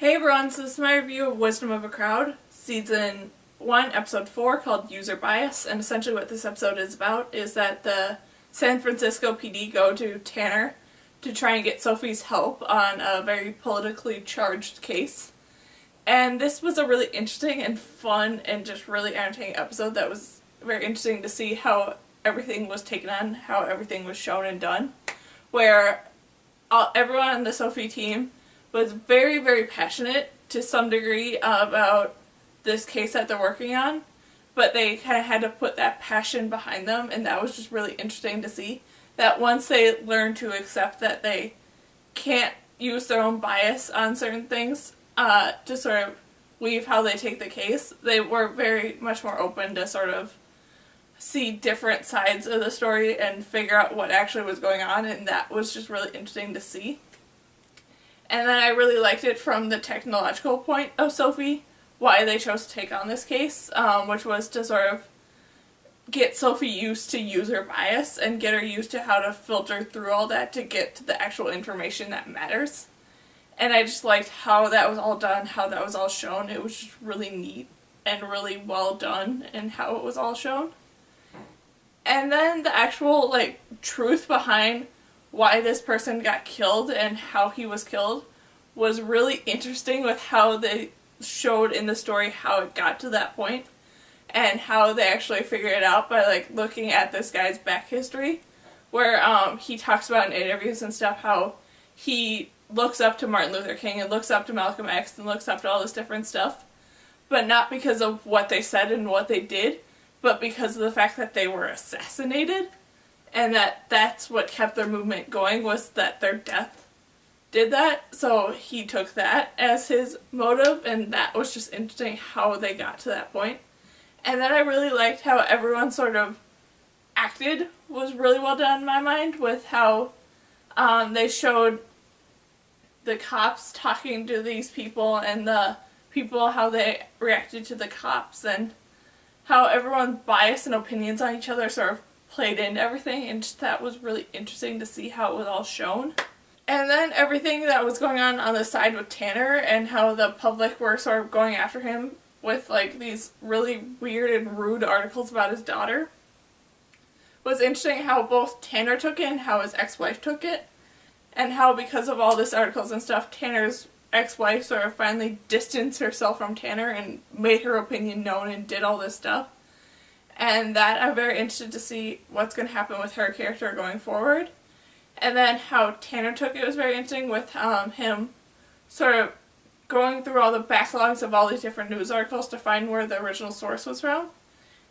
Hey everyone, so this is my review of Wisdom of a Crowd, Season 1, Episode 4, called User Bias, and essentially what this episode is about is that the San Francisco PD go to Tanner to try and get Sophie's help on a very politically charged case. And this was a really interesting and fun and just really entertaining episode that was very interesting to see how everything was taken on, how everything was shown and done, where everyone on the Sophie team was very, very passionate to some degree about this case that they're working on, but they kind of had to put that passion behind them, and that was just really interesting to see. That once they learn to accept that they can't use their own bias on certain things to sort of weave how they take the case, they were very much more open to sort of see different sides of the story and figure out what actually was going on, and that was just really interesting to see. And then I really liked it from the technological point of Sophie, why they chose to take on this case, which was to sort of get Sophie used to user bias and get her used to how to filter through all that to get to the actual information that matters. And I just liked how that was all done, how that was all shown. It was just really neat and really well done in how it was all shown. And then the actual, truth behind why this person got killed and how he was killed was really interesting, with how they showed in the story how it got to that point and how they actually figured it out by looking at this guy's back history, where he talks about in interviews and stuff how he looks up to Martin Luther King and looks up to Malcolm X and looks up to all this different stuff, but not because of what they said and what they did, but because of the fact that they were assassinated. And that's what kept their movement going, was that their death did that. So he took that as his motive, and that was just interesting how they got to that point. And then I really liked how everyone sort of acted, was really well done in my mind, with how they showed the cops talking to these people and the people, how they reacted to the cops, and how everyone's bias and opinions on each other sort of played into everything, and just that was really interesting to see how it was all shown. And then everything that was going on the side with Tanner and how the public were sort of going after him with these really weird and rude articles about his daughter was interesting. How both Tanner took it and how his ex-wife took it, and how because of all this articles and stuff, Tanner's ex-wife sort of finally distanced herself from Tanner and made her opinion known and did all this stuff. And that I'm very interested to see what's going to happen with her character going forward. And then how Tanner took it was very interesting, with him sort of going through all the backlogs of all these different news articles to find where the original source was from,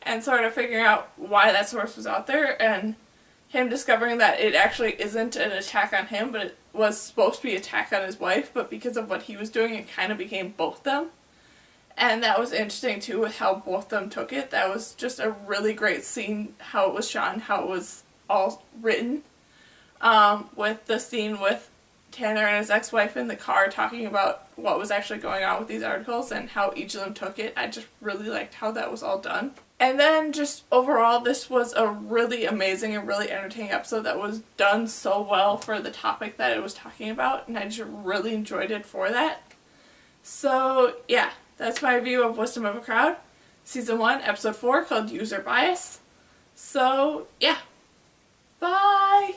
and sort of figuring out why that source was out there, and him discovering that it actually isn't an attack on him, but it was supposed to be an attack on his wife, but because of what he was doing, it kind of became both them. And that was interesting too, with how both of them took it. That was just a really great scene, how it was shot and how it was all written. With the scene with Tanner and his ex-wife in the car talking about what was actually going on with these articles and how each of them took it. I just really liked how that was all done. And then just overall, this was a really amazing and really entertaining episode that was done so well for the topic that it was talking about, and I just really enjoyed it for that. So yeah, that's my review of Wisdom of a Crowd, Season 1, Episode 4, called User Bias. So yeah, bye!